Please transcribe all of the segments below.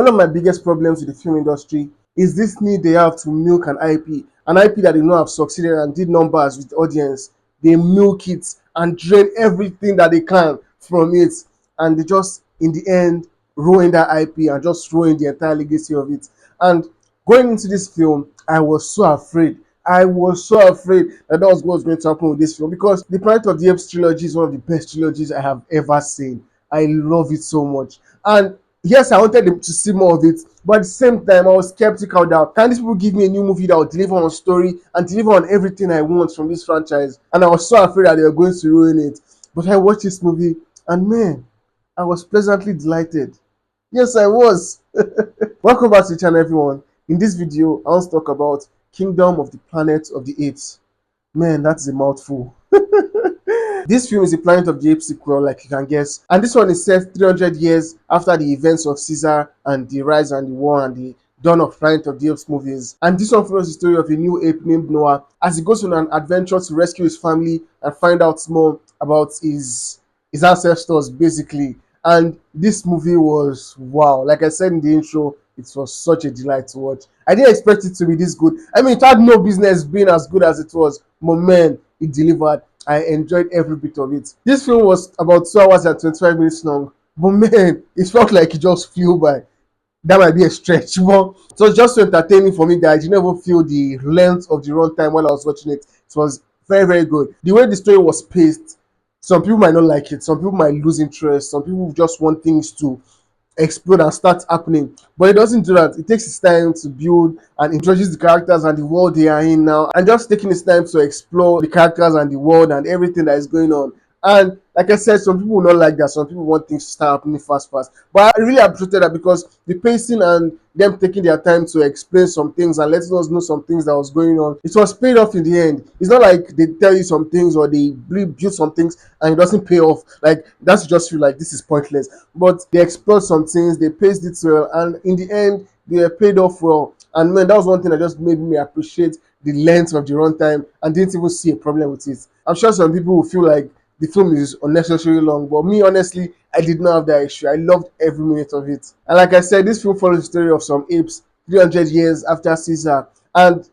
One of my biggest problems with the film industry is this need they have to milk an IP that they know have succeeded and did numbers with the audience. They milk it and drain everything that they can from it, and they just, in the end, ruin that IP and just ruin the entire legacy of it. And going into this film, I was so afraid. I was so afraid that was what was going to happen with this film because the Planet of the Apes trilogy is one of the best trilogies I have ever seen. I love it so much. And yes, I wanted them to see more of it, but at the same time, I was skeptical that can these people give me a new movie that will deliver on story and deliver on everything I want from this franchise? And I was so afraid that they were going to ruin it. But I watched this movie, and man, I was pleasantly delighted. Yes, I was. Welcome back to the channel, everyone. In this video, I want to talk about Kingdom of the Planet of the Apes. Man, that's a mouthful. This film is a Planet of the Apes sequel, like you can guess, and this one is set 300 years after the events of Caesar and the Rise and the War and the dawn of Planet of the Apes movies. And this one follows the story of a new ape named Noah as he goes on an adventure to rescue his family and find out more about his ancestors, basically. And this movie was wow. Like I said in the intro, it was such a delight to watch. I didn't expect it to be this good. I mean, it had no business being as good as it was, but man, it delivered. I enjoyed every bit of it. This film was about 2 hours and 25 minutes long, but man, it felt like it just flew by. That might be a stretch, but it was just so entertaining for me that I didn't even feel the length of the runtime while I was watching it. It was very, very good. The way the story was paced, some people might not like it, some people might lose interest, some people just want things to explode and start happening, but it doesn't do that. It takes its time to build and introduce the characters and the world they are in now, and just taking its time to explore the characters and the world and everything that is going on. And like I said, some people will not like that. Some people want things to start happening fast. But I really appreciated that because the pacing and them taking their time to explain some things and letting us know some things that was going on, it was paid off in the end. It's not like they tell you some things or they build some things and it doesn't pay off. Like that's just feel like this is pointless. But they explored some things, they paced it well, and in the end, they were paid off well. And man, that was one thing that just made me appreciate the length of the runtime and didn't even see a problem with it. I'm sure some people will feel like the film is unnecessarily long, but me honestly, I did not have that issue. I loved every minute of it. And like I said, this film follows the story of some apes 300 years after Caesar. And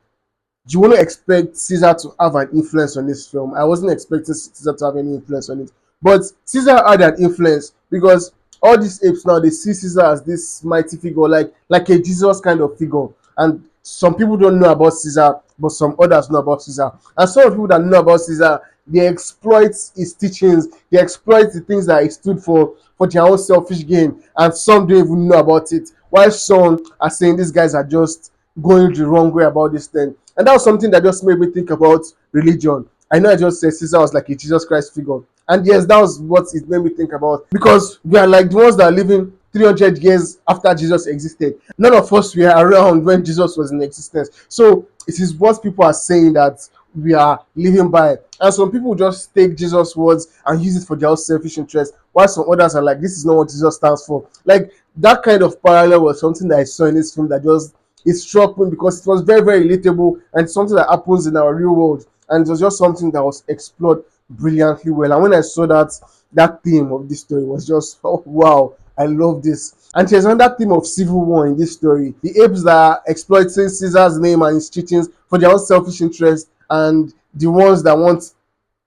you want to expect Caesar to have an influence on this film. I wasn't expecting Caesar to have any influence on it, but Caesar had an influence because all these apes now they see Caesar as this mighty figure, like a Jesus kind of figure. And some people don't know about Caesar, but some others know about Caesar. And some of people that know about Caesar, they exploit his teachings, they exploit the things that he stood for their own selfish gain, and some don't even know about it. While some are saying these guys are just going the wrong way about this thing. And that was something that just made me think about religion. I know I just said Caesar was like a Jesus Christ figure. And yes, that was what it made me think about. Because we are like the ones that are living 300 years after Jesus existed. None of us were around when Jesus was in existence. So it is what people are saying that we are living by. And some people just take Jesus' words and use it for their own selfish interest, while some others are like, this is not what Jesus stands for. Like that kind of parallel was something that I saw in this film that just it struck me because it was very, very relatable and something that happens in our real world. And it was just something that was explored brilliantly well. And when I saw that theme of this story was just wow, I love this. And there's another theme of civil war in this story. The apes that are exploiting Caesar's name and his teachings for their own selfish interest, and the ones that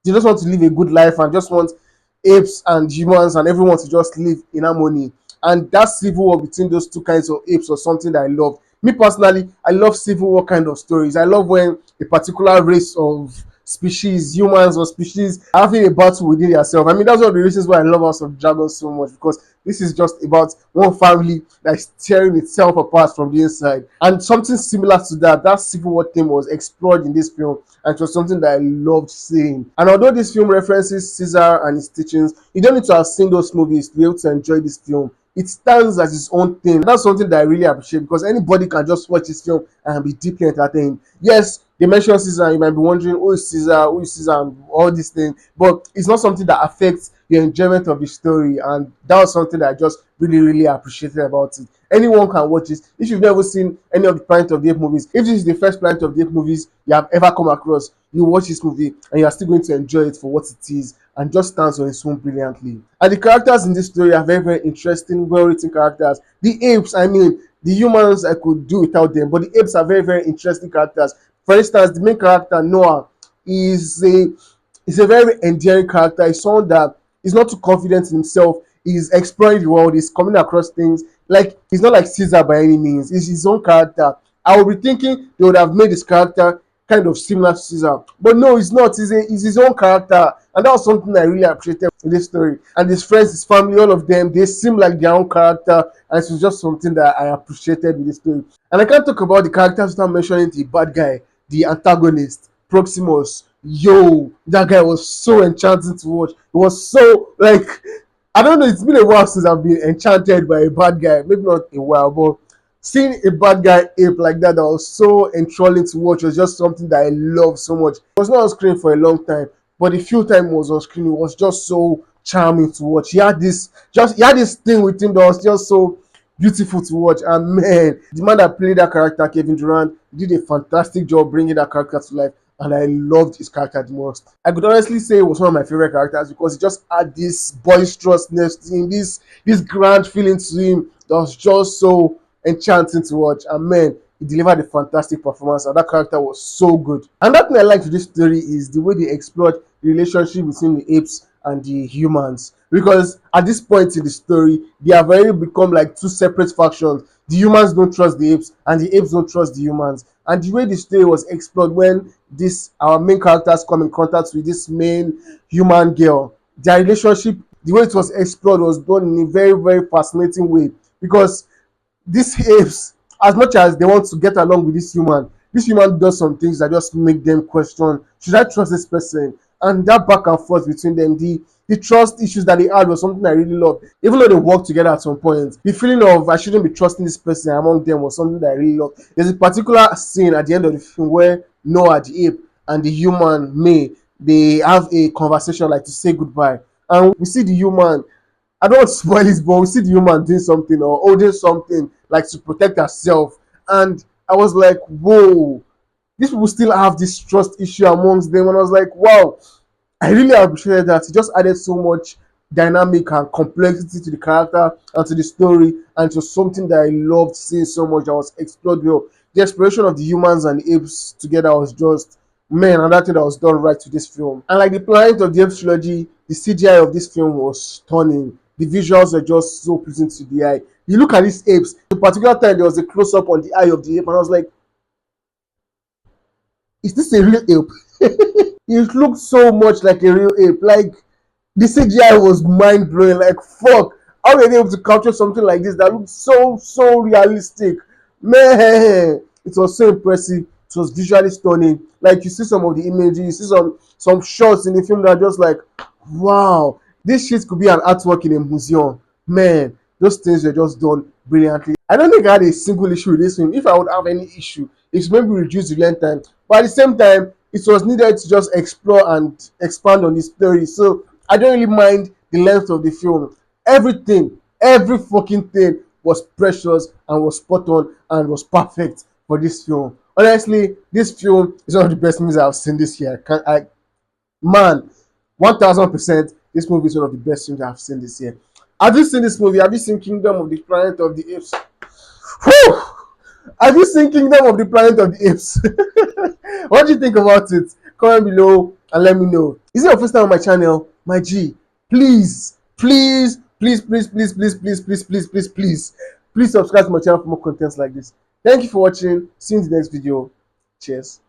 they just want to live a good life and just want apes and humans and everyone to just live in harmony. And that civil war between those two kinds of apes was something that I love. Me personally, I love civil war kind of stories. I love when a particular race of species, humans or species, are having a battle within themselves. I mean, that's one of the reasons why I love House of Dragons so much, because this is just about one family that is tearing itself apart from the inside. And something similar to that civil war theme was explored in this film, and it was something that I loved seeing. And although this film references Caesar and his teachings, you don't need to have seen those movies to be able to enjoy this film. It stands as its own thing. That's something that I really appreciate because anybody can just watch this film and be deeply entertained. Yes, they mention Caesar, and you might be wondering who is Caesar, and all these things, but it's not something that affects your enjoyment of the story, and that was something that I just really, really appreciated about it. Anyone can watch this. If you've never seen any of the Planet of the Apes movies, if this is the first Planet of the Apes movies you have ever come across, you watch this movie and you are still going to enjoy it for what it is and just stands on its own brilliantly. And the characters in this story are very, very interesting, well written characters. The apes, I mean, the humans I could do without them, but the apes are very, very interesting characters. For instance, the main character Noah is a very endearing character. He's someone that is not too confident in himself. He's exploring the world. He's coming across things. Like he's not like Caesar by any means. He's his own character. I would be thinking they would have made his character kind of similar to Caesar, but no, he's not. He's his own character, and that was something I really appreciated in this story. And his friends, his family, all of them, they seem like their own character, and it was just something that I appreciated with this story. And I can't talk about the characters without mentioning the bad guy, the antagonist, Proximus. Yo, that guy was so enchanting to watch. It was so like I don't know. It's been a while since I've been enchanted by a bad guy. Maybe not a while, but seeing a bad guy ape like that was so enthralling to watch. Was just something that I love so much. It was not on screen for a long time, but the few time it was on screen, it was just so charming to watch. He had this thing with him that was just so beautiful to watch. And man, the man that played that character, Kevin Durant, did a fantastic job bringing that character to life. And I loved his character the most. I could honestly say it was one of my favorite characters because he just had this boisterousness to him, this grand feeling to him that was just so enchanting to watch. And man, he delivered a fantastic performance, and that character was so good. And that thing I liked with this story is the way they explored the relationship between the apes and the humans. Because at this point in the story, they have already become like two separate factions. The humans don't trust the apes, and the apes don't trust the humans. And the way the story was explored when this our main characters come in contact with this main human girl, their relationship, the way it was explored was done in a very, very fascinating way. Because these apes, as much as they want to get along with this human does some things that just make them question, should I trust this person? And that back and forth between them, the trust issues that they had was something I really loved. Even though they worked together at some point, the feeling of I shouldn't be trusting this person among them was something that I really loved. There's a particular scene at the end of the film where Noah the ape and the human May, they have a conversation like to say goodbye, and we see the human, I don't want to spoil it, but we see the human doing something or holding something like to protect herself. And I was like, whoa, these people still have this trust issue amongst them. And I was like, wow, I really appreciated that. It just added so much dynamic and complexity to the character and to the story, and it was something that I loved seeing so much that was explored well. The exploration of the humans and the apes together was just man, another thing that was done right to this film. And like the Planet of the Apes trilogy, the CGI of this film was stunning. The visuals were just so pleasing to the eye. You look at these apes, in particular time there was a close up on the eye of the ape, and I was like, is this a real ape? It looked so much like a real ape. Like the CGI was mind blowing. Like fuck, how were they able to capture something like this that looked so realistic? Man, it was so impressive. It was visually stunning. Like you see some of the images, you see some shots in the film that are just like, wow, this shit could be an artwork in a museum. Man, those things were just done brilliantly. I don't think I had a single issue with this film. If I would have any issue, it's maybe reduce the length time. But at the same time, it was needed to just explore and expand on the story. So I don't really mind the length of the film. Everything, every fucking thing was precious and was spot on and was perfect for this film. Honestly, this film is one of the best movies I've seen this year. Man, 1000%, this movie is one of the best films I've seen this year. Have you seen this movie? Have you seen Kingdom of the Planet of the Apes? Whew! Have you seen Kingdom of the Planet of the Apes? What do you think about it? Comment below and let me know. Is it your first time on my channel? My G, please subscribe to my channel for more contents like this. Thank you for watching. See you in the next video. Cheers.